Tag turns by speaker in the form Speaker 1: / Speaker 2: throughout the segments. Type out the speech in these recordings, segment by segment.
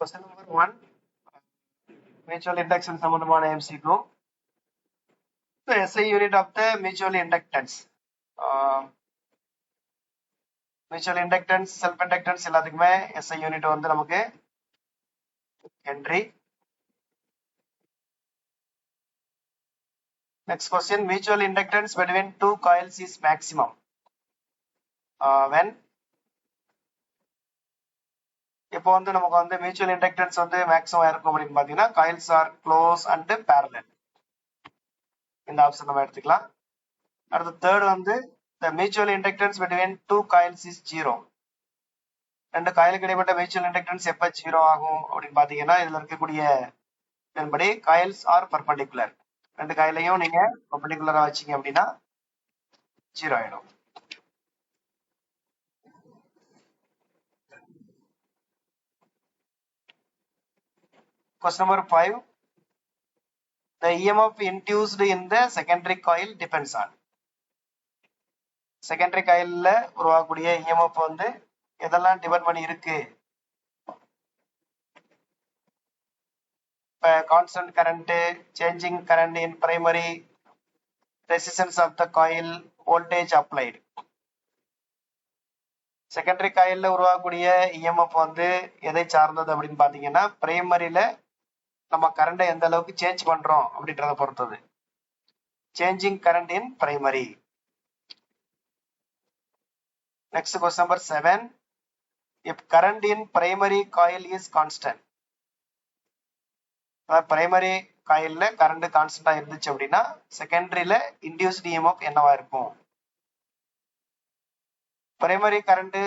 Speaker 1: Question number 1, mutual induction சம்பந்தமான MCQ. So SI unit of the mutual inductance. Mutual inductance, self inductance எல்லாத்துக்குமே SI unit வந்து நமக்கு Henry. Next question, mutual inductance between two coils is maximum when இப்போ வந்து நமக்கு வந்து mutual inductance வந்து maximum இருக்கும் அப்படின்னு பாத்தீங்கன்னா coils are close and parallel. இந்த ஆப்ஷன் நம்ம எடுத்துக்கலாம். அடுத்து தேர்ட் வந்து the mutual inductance between two coils is 0. ரெண்டு காயிலுக்கு இடைப்பட்ட mutual inductance எப்ப 0 ஆகும் அப்படின்னு பாத்தீங்கன்னா இதுல இருக்கக்கூடிய இதன்படி coils are perpendicular. ரெண்டு காயிலையும் நீங்க perpendicular வச்சீங்க அப்படின்னா 0 ஆயிடும். Question number 5. The EMF induced in the secondary coil depends on. Secondary coilல உருவாகக்கூடிய EMF வந்து எதெல்லாம் டிபெண்ட் பண்ணி இருக்கு? Constant current, changing current in primary, resistance of the coil, voltage applied. Secondary coilல உருவாகக்கூடிய EMF வந்து எதை சார்ந்தது அப்படின்னு பாத்தீங்கன்னா பிரைமரியில நம்ம கரண்டை எந்த அளவுக்கு சேஞ்ச் பண்றோம் அப்படின்றத பொறுத்தது. Changing current in primary. Next question number 7. If current in primary coil is constant. Primary காயில்ல கரண்ட் கான்ஸ்டன்டா இருந்துச்சு அப்படின்னா செகண்டரியில இன்டியூஸ்ட் EMF என்னவா இருக்கும்? பிரைமரி கரண்ட்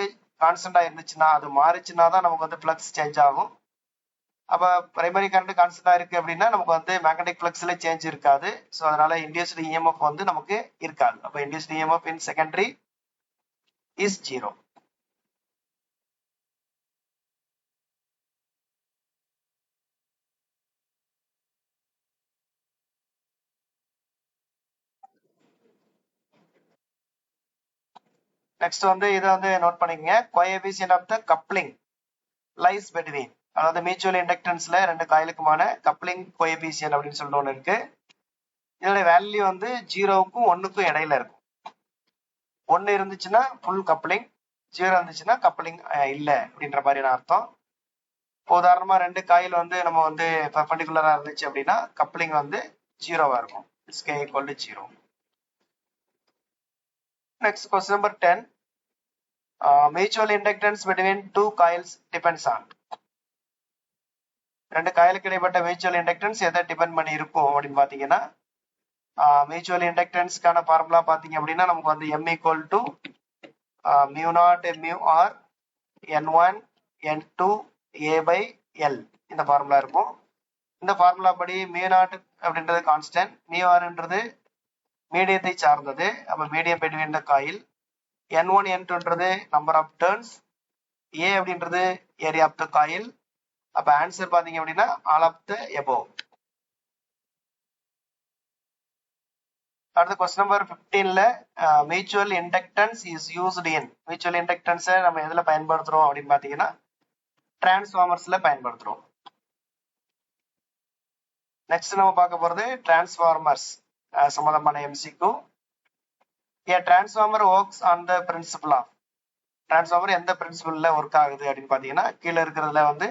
Speaker 1: கான்ஸ்டன்டா இருந்துச்சுன்னா அது மாறிச்சுன்னா தான் நமக்கு வந்து ஃப்ளக்ஸ் சேஞ்ச் ஆகும். அப்ப பிரைமரி கரண்ட் கான்ஸ்டன்டா இருக்கு அப்படின்னா நமக்கு வந்து மேக்னெட்டிக் ஃப்ளக்ஸ்ல சேஞ்ச் இருக்காது. ஸோ அதனால இன்டியூஸ்ட் EMF வந்து நமக்கு இருக்காது. அப்ப induced EMF in secondary is 0. Next வந்து இதை வந்து நோட் பண்ணிக்கங்க. Coefficient of the coupling lies between, அதாவது மியூச்சுவல் இண்டக்டன்ஸ்ல ரெண்டு காயிலுக்குமான கப்ளிங் கோஎஃபிஷியன்ட் அப்படின்னு சொல்லிட்டு ஒன்று இருக்கு. இதோட வேல்யூ வந்து 0க்கும் 1க்கும் இடையில இருக்கும். 1 இருந்துச்சுன்னா ஃபுல் கப்ளிங், 0 இருந்துச்சுன்னா கப்ளிங் இல்லை அப்படின்ற மாதிரியான அர்த்தம். இப்போ உதாரணமா ரெண்டு காயில் வந்து நம்ம வந்து பெர்பெண்டிகுலரா இருந்துச்சு அப்படின்னா கப்ளிங் வந்து 0வா இருக்கும். K equal to 0. Next question number 10. Mutual inductance between two coils depends on. ரெண்டு காயிலுக்கு இடைப்பட்ட மியூச்சுவல் இண்டக்டன்ஸ் எதை டிபெண்ட் பண்ணி இருக்கும் அப்படின்னு பாத்தீங்கன்னா மியூச்சுவல் இண்டக்டன்ஸ்க்கான ஃபார்முலா பாத்தீங்க அப்படின்னா நமக்கு வந்து M equal to mu naught mu r n1 n2 a by l இந்த ஃபார்முலா இருக்கும். இந்த ஃபார்முலா படி mu naught அப்படின்றது கான்ஸ்டன்ட், mu rன்றது மீடியத்தை சார்ந்தது. அப்ப medium between the coil. n1 n2ன்றது நம்பர் ஆஃப் டர்ன்ஸ், a அப்படின்றது ஏரியா ஆஃப் த காயில். அப்ப ஆன்சர் பாத்தீங்க அப்படின்னா ஆல் ஆஃப் த எபோவ். அடுத்த கொஸ்டின் நம்பர் 15ல mutual inductance is used in. Mutual இண்டக்டன்ஸை நம்ம எதுல பயன்படுத்துறோம் அப்படின்னு பாத்தீங்கன்னா டிரான்ஸ்ஃபார்மர்ஸ்ல பயன்படுத்துறோம். நெக்ஸ்ட் நம்ம பார்க்க போறது டிரான்ஸ்ஃபார்மர்ஸ் சம்பந்தமான MCQ. A transformer works on the principle of. Transformer எந்த பிரின்சிபல்ல ஒர்க் ஆகுது அப்படின்னு பாத்தீங்கன்னா கீழே இருக்கிறதுல வந்து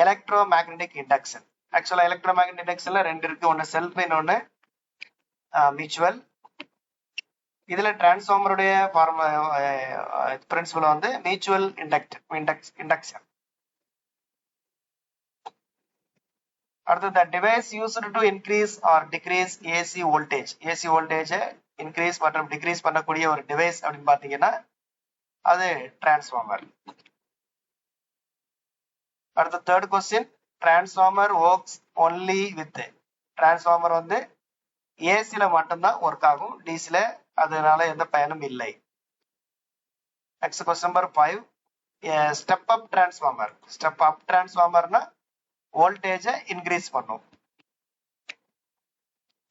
Speaker 1: எலக்ட்ரோ மேக்னெட்டிக் இண்டக்ஷன். ஆக்சுவலா எலக்ட்ரோ மேக்னெட்டிக் இண்டக்ஷன்ல ரெண்டு இருக்கு, ஒன்னு செல்ஃப் இன்னொன்னு மியூச்சுவல். இதுல டிரான்ஸ்ஃபார்மருடைய பிரின்சிபல் வந்து மியூச்சுவல் இண்டக்ஷன். அடுத்து the device used to increase or decrease AC voltage. AC voltage increase மற்றும் டிக்ரீஸ் பண்ணக்கூடிய ஒரு டிவைஸ் அப்படின்னு பாத்தீங்கன்னா அது டிரான்ஸ்ஃபார்மர். அடுத்த third question, transformer works only with. Transformer வந்து ஏசில மட்டும்தான் ஒர்க் ஆகும், டிசில அதனால எந்த பயனும் இல்லை. Next question number 5. Step up transformer. Step up டிரான்ஸ்ஃபார்மர்னா வோல்டேஜை இன்க்ரீஸ் பண்ணும்.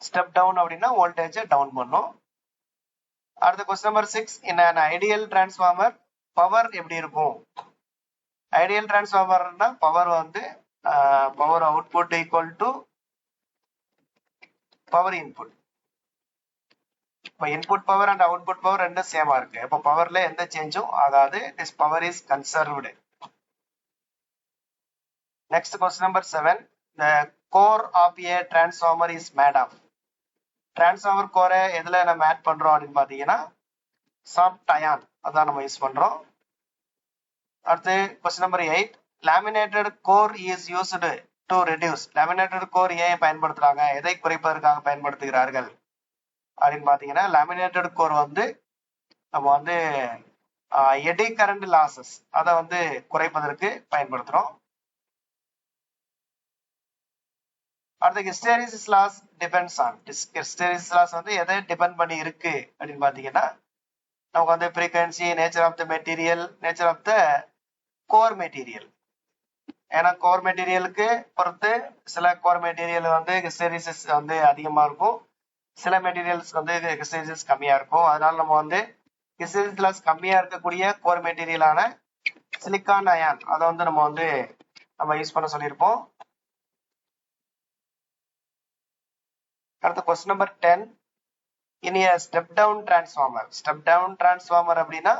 Speaker 1: ஸ்டெப் டவுன் அப்படின்னா வோல்டேஜை டவுன் பண்ணும். அடுத்த question number 6. In an ideal transformer power எப்படி இருக்கும்? ஐடியல் டிரான்ஸ்ஃபார்மர்னா பவர் வந்து power output equal to power input. இப்போ input power and output power ரெண்டும் சேமா இருக்கு. இப்போ பவர்ல எந்த சேஞ்சும் ஆகாது. This power is conserved. Next question number 7. The core of a transformer is made of. Transformer core எதுல நம்ம ஆட் பண்றோம் அப்படின்னு பாத்தீங்கன்னா soft iron அதான் நம்ம யூஸ் பண்றோம். அடுத்து question number 8. Laminated core is used to reduce. Laminated core ஏன் பயன்படுத்துறாங்க, எதை குறைப்பதற்காக பயன்படுத்துகிறார்கள் அப்படின்னு பாத்தீங்கன்னா laminated core வந்து நம்ம வந்து எடி கரண்ட் லாசஸ் அதை வந்து குறைப்பதற்கு பயன்படுத்துறோம். அடுத்து hysteresis loss depends on. Hysteresis loss வந்து எதை டிபெண்ட் பண்ணி இருக்கு அப்படின்னு பாத்தீங்கன்னா நமக்கு வந்து frequency, nature of the material, nature of the core material. ஏன்னா கோர் மெட்டீரியலுக்கு பொறுத்து சில கோர் மெட்டீரியல் வந்து ஹிஸ்டெரிசிஸ் வந்து அதிகமா இருக்கும், சில மெட்டீரியல்ஸ் வந்து ஹிஸ்டெரிசிஸ் கம்மியா இருக்கும். அதனால நம்ம வந்து ஹிஸ்டெரிசிஸ் லாஸ் கம்மியா இருக்கக்கூடிய கோர் மெட்டீரியலான சிலிக்கான் அயான் அதை வந்து நம்ம யூஸ் பண்ண சொல்லியிருப்போம். அடுத்த question number 10. In a step down transformer. Step down transformer அப்படின்னா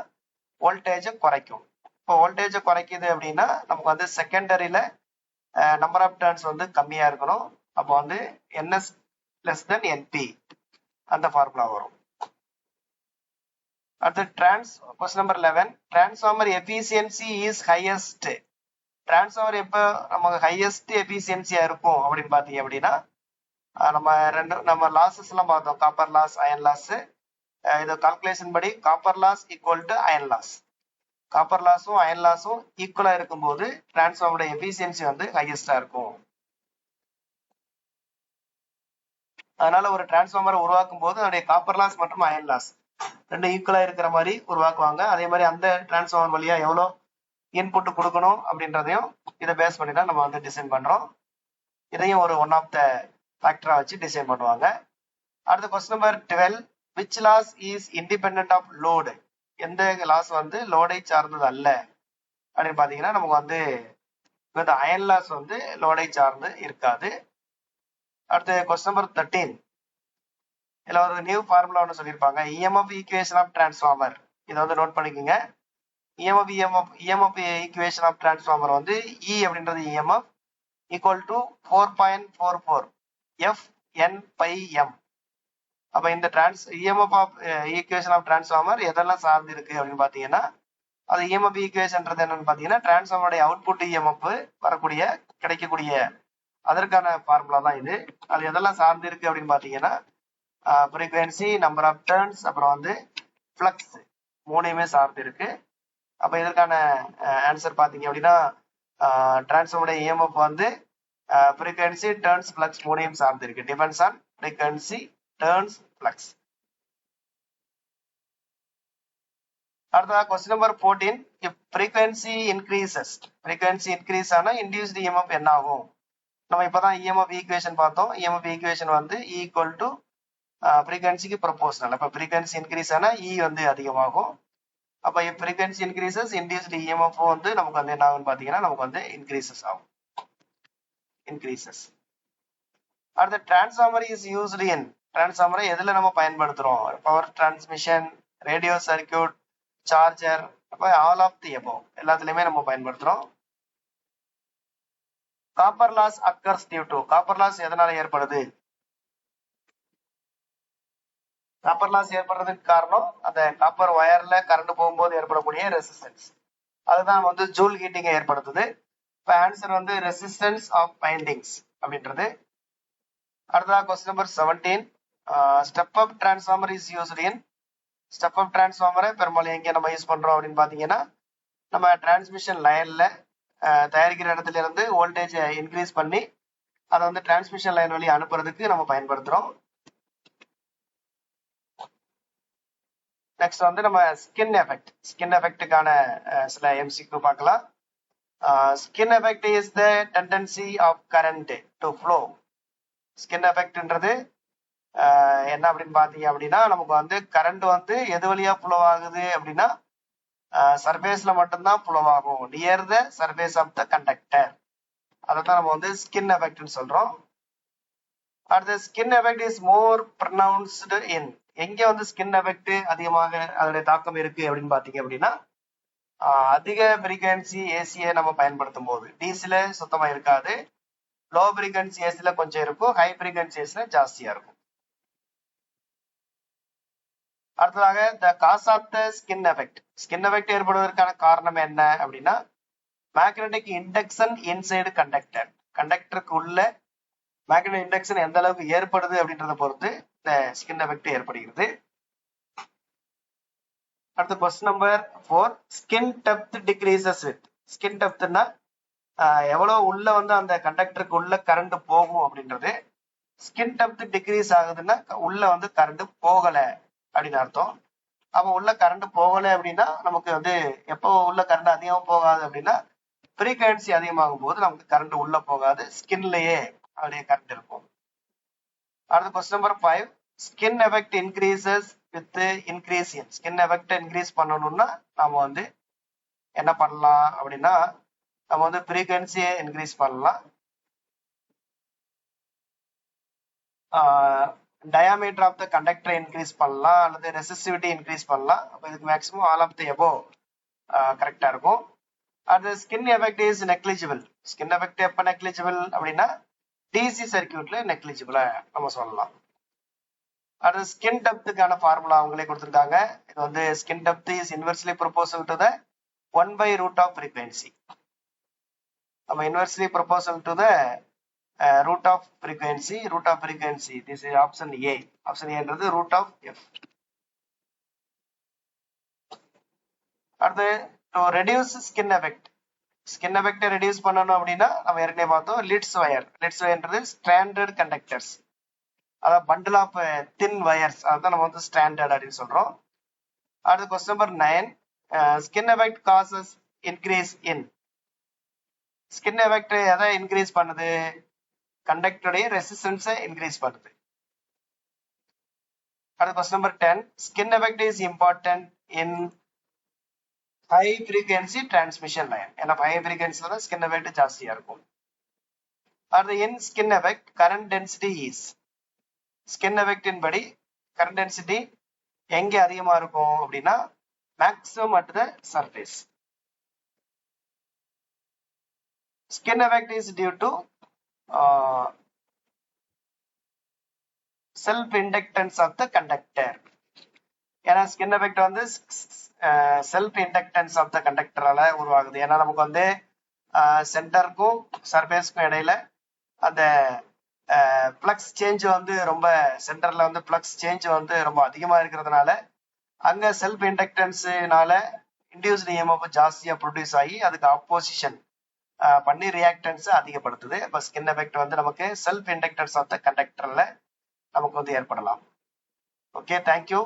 Speaker 1: வோல்டேஜை குறைக்கும். இப்போ வோல்டேஜை குறைக்குது அப்படின்னா நமக்கு வந்து செகண்டரியில நம்பர் ஆஃப் டர்ன்ஸ் வந்து கம்மியா இருக்கணும். அப்போ வந்து என்எஸ் லெஸ் தென் என்பி அந்த ஃபார்முலா வரும். அடுத்து question number 11. Transformer efficiency is highest. Transformer எப்போ நமக்கு ஹையஸ்ட் எஃபிசியன்சியா இருக்கும் அப்படின்னு பாத்தீங்க அப்படின்னா நம்ம லாசஸ் எல்லாம் பார்த்தோம். Copper loss, iron loss. இது கால்குலேஷன் படி copper loss equal to iron loss. Copper லாஸும் அயன் லாஸும் ஈக்குவலா இருக்கும்போது டிரான்ஸ்ஃபார்மரோட எஃபிசியன்சி வந்து ஹையஸ்டா இருக்கும். அதனால ஒரு டிரான்ஸ்ஃபார்மரை உருவாக்கும் போது அதோடைய காப்பர் லாஸ் மற்றும் அயன் லாஸ் ரெண்டு ஈக்குவலா இருக்கிற மாதிரி உருவாக்குவாங்க. அதே மாதிரி அந்த டிரான்ஸ்ஃபார்மர் வழியா எவ்வளவு இன்புட் கொடுக்கணும் அப்படின்றதையும் இதை பேஸ் பண்ணி தான் நம்ம வந்து டிசைன் பண்றோம். இதையும் ஒரு ஒன் ஆஃப் த ஃபேக்டரா வச்சு டிசைன் பண்ணுவாங்க. அடுத்த question number 12. Which loss is independent of load. எந்த லாஸ் வந்து லோடை சார்ந்தது அல்ல அப்படின்னு பாத்தீங்கன்னா நமக்கு வந்து இந்த அயன் லாஸ் வந்து லோடை சார்ந்து இருக்காது. அடுத்து கொஸ்டின் நம்பர் 13. இதுல ஒரு நியூ ஃபார்முலா ஒன்று சொல்லியிருப்பாங்க, இஎம்எஃப் ஈக்குவேஷன் ஆஃப் டிரான்ஸ்ஃபார்மர். இதை வந்து நோட் பண்ணிக்கோங்க. இஎம்எஃப் ஈக்குவேஷன் ஆஃப் டிரான்ஸ்ஃபார்மர் வந்து இ அப்படின்றது EMF equal to 4.44 Fn by m. அப்ப இந்த EMF of equation of transformer எதெல்லாம் சார்ந்து இருக்கு அப்படின்னு பாத்தீங்கன்னா அது இஎம்எஃப் ஈக்குவேஷன்ன்றது என்னன்னு பாத்தீங்கன்னா டிரான்ஸ்ஃபார்மருடைய அவுட்புட் இஎம்எஃப் வரக்கூடிய கிடைக்கக்கூடிய அதற்கான ஃபார்முலா தான் இது. அது எதெல்லாம் சார்ந்து இருக்கு அப்படின்னு பாத்தீங்கன்னா ஃப்ரீக்வன்சி, நம்பர் ஆஃப் டர்ன்ஸ், அப்புறம் வந்து ஃப்ளக்ஸ் மூணையுமே சார்ந்து இருக்கு. அப்ப இதற்கான ஆன்சர் பாத்தீங்க அப்படின்னா டிரான்ஸ்ஃபார்மருடைய இஎம்எஃப் வந்து frequency, turns, flux மூணையும் சார்ந்து இருக்கு. depends on frequency, turns, flux. அடுத்ததா question number 14. if frequency increases, frequency increase ஆனா induced EMF என்ன ஆகும்? நம்ம இப்பதான் EMF ஈக்குவேஷன் பார்த்தோம். EMF ஈக்குவேஷன் வந்து E equal to frequencyக்கு ப்ரொபோஷனல். அப்ப frequency increase ஆனா E வந்து அதிகமாகும். அப்ப if frequency increases, induced EMF வந்து நமக்கு வந்து என்ன ஆகும்னு பாத்தீங்கன்னா நமக்கு வந்து increases ஆகும். increases. அடுத்த டிரான்ஸ்ஃபார்மர் இஸ் யூஸ்டு இன். டிரான்ஸ்ஃபார்மரை எதுல நம்ம பயன்படுத்துறோம்? Power transmission, radio circuit, charger, all of the above எல்லாத்துலயுமே நம்ம பயன்படுத்துறோம். Copper loss occurs due to. Copper loss எதனால ஏற்படுது? காப்பர் லாஸ் ஏற்படுறதுக்கு காரணம் அந்த காப்பர் வயர்ல கரண்ட் போகும்போது ஏற்படக்கூடிய ரெசிஸ்டன்ஸ். அதுதான் வந்து ஜூல் ஹீட்டிங்கை ஏற்படுத்துது. இப்போ ஆன்சர் வந்து ரெசிஸ்டன்ஸ் ஆஃப் வைண்டிங்ஸ் அப்படின்றது. அடுத்ததா question number 17. Step up transformer is used in. Step up டிரான்ஸ்ஃபார்மரை பெரும்பாலும் எங்க நம்ம யூஸ் பண்றோம் அப்படின்னு பாத்தீங்கன்னா நம்ம டிரான்ஸ்மிஷன் லைன்ல தயாரிக்கிற இடத்துல இருந்து வோல்டேஜ் இன்க்ரீஸ் பண்ணி அதை வந்து டிரான்ஸ்மிஷன் லைன் வழி அனுப்புறதுக்கு நம்ம பயன்படுத்துறோம். நெக்ஸ்ட் வந்து நம்ம ஸ்கின் எஃபெக்ட். ஸ்கின் எஃபெக்டுக்கான சில எம்சிக்யூ பார்க்கலாம். Skin effect is the tendency of current to flow. Skin effectன்றது என்ன அப்படின்னு பாத்தீங்க அப்படின்னா நமக்கு வந்து கரண்ட் வந்து எது வழியா ஃப்ளோ ஆகுது அப்படின்னா சர்ஃபேஸ்ல மட்டும்தான் ஃப்ளோ ஆகும், near the surface of the conductor. அதை தான் நம்ம வந்து ஸ்கின் எஃபெக்ட்னு சொல்றோம். அடுத்து skin effect is more pronounced in, எங்க வந்து ஸ்கின் எஃபெக்ட் அதிகமாக அதனுடைய தாக்கம் இருக்கு அப்படின்னு பாத்தீங்க அப்படின்னா, அதிக ஃப்ரீக்வன்சி ஏசியை நம்ம பயன்படுத்தும் போது டிசில சுத்தமா இருக்காது, லோ ஃப்ரீக்வன்சி ஏசில கொஞ்சம் இருக்கும், ஹை ஃப்ரீக்வன்சி ஏசில ஜாஸ்தியா இருக்கும். அடுத்ததாக the cause of the skin effect, skin effect ஏற்படுவதற்கான காரணம் என்ன அப்படின்னா, மேக்னெட்டிக் இண்டக்ஷன் இன்சைடு கண்டக்டர், கண்டக்டருக்கு உள்ள மேக்னெட்டிக் இண்டக்ஷன் எந்த அளவுக்கு ஏற்படுது அப்படின்றத பொறுத்து இந்த ஸ்கின் எஃபெக்ட் ஏற்படுகிறது. அடுத்து question number 4, skin depth decreases with, skin டெப்த்னா எவ்வளவு உள்ள வந்து அந்த கண்டக்டருக்கு உள்ள கரண்ட் போகும் அப்படின்றது. ஸ்கின் டெப்த் டிக்ரீஸ் ஆகுதுன்னா உள்ள வந்து கரண்ட் போகல அப்படின்னு அர்த்தம். அப்ப உள்ள கரண்ட் போகல அப்படின்னா நமக்கு வந்து எப்போ உள்ள கரண்ட் அதிகமா போகாது அப்படின்னா, ஃப்ரீக்வன்சி அதிகமாகும் போது நமக்கு கரண்ட் உள்ள போகாது, ஸ்கின்லயே அப்படியே கரண்ட் இருக்கும். அடுத்து question number 5, skin effect increases with increase in, skin effect increase பண்ணணும்னா நாம வந்து என்ன பண்ணலாம் அப்படின்னா, நம்ம வந்து ஃப்ரீக்வன்சியை இன்க்ரீஸ் பண்ணலாம், டயாமீட்டர் ஆஃப் த கண்டக்டரை இன்க்ரீஸ் பண்ணலாம், அல்லது ரெசிஸ்டிவிட்டி இன்க்ரீஸ் பண்ணலாம். அப்போ இதுக்கு மேக்ஸிமம் ஆல் ஆஃப் த எபோ கரெக்டா இருக்கும். அது skin effect is negligible, skin effect எப்ப நெக்லிஜிபிள் அப்படின்னா டிசி சர்க்கியூட்ல நெக்லிஜிபிளா நம்ம சொல்லலாம். அது ஸ்கின் டெப்த்துக்கான ஃபார்முலா அவங்களே கொடுத்துருக்காங்க. இது வந்து skin depth is inversely proportional to the 1/√ of frequency. நம்ம inversely proportional to the root of frequency, root of frequency, this is option A, option A என்றது root of f. அடுத்து to reduce skin effect, skin effect reduce பண்ணணும் அப்படின்னா நம்ம ஏற்கனவே பார்த்தோம் leads wire, leads வயர்ன்றது standard conductors, அதாவது bundle of thin wires, அதான் நம்ம வந்து ஸ்டாண்டர்ட் அப்படின்னு சொல்றோம். அடுத்து question number 9, skin effect causes increase in, skin effect எதை இன்க்ரீஸ் பண்ணுது, கண்டக்டருடைய ரெசிஸ்டன்ஸை இன்க்ரீஸ் பண்ணுது. அடுத்து question number 10, skin effect is important in high frequency transmission line, ஏன்னா ஹை ஃப்ரீக்வன்சில தான் ஸ்கின் எஃபெக்ட் ஜாஸ்தியா இருக்கும். அடுத்து in skin effect current density is, skin எஃபெக்டின் படி கரண்ட் டென்சிட்டி எங்க அதிகமா இருக்கும் அப்படின்னா maximum at the surface. Skin effect is due to self inductance of the conductor, ஏன்னா ஸ்கின் எஃபெக்ட் வந்து செல்ஃப் இண்டக்டன்ஸ் ஆஃப் த கண்டக்டரால உருவாகுது. ஏன்னா நமக்கு வந்து சென்டருக்கும் சர்ஃபேஸ்க்கும் இடையில அந்த பிளக்ஸ் சேஞ்ச் வந்து ரொம்ப, சென்டர்ல வந்து பிளக்ஸ் சேஞ்ச் வந்து ரொம்ப அதிகமா இருக்கிறதுனால அங்க செல்ஃப் இண்டக்டன்ஸ்னால இன்டியூஸ்டு இஎம்எஃப் ஜாஸ்தியா ப்ரொடியூஸ் ஆகி அதுக்கு ஆப்போசிஷன் பண்ணி ரியாக்டன்ஸ் அதிகப்படுத்துது. இப்போ ஸ்கின் எஃபெக்ட் வந்து நமக்கு செல்ஃப் இண்டக்டன்ஸ் ஆஃப் த கண்டக்டர்ல நமக்கு வந்து ஏற்படலாம். Okay, thank you.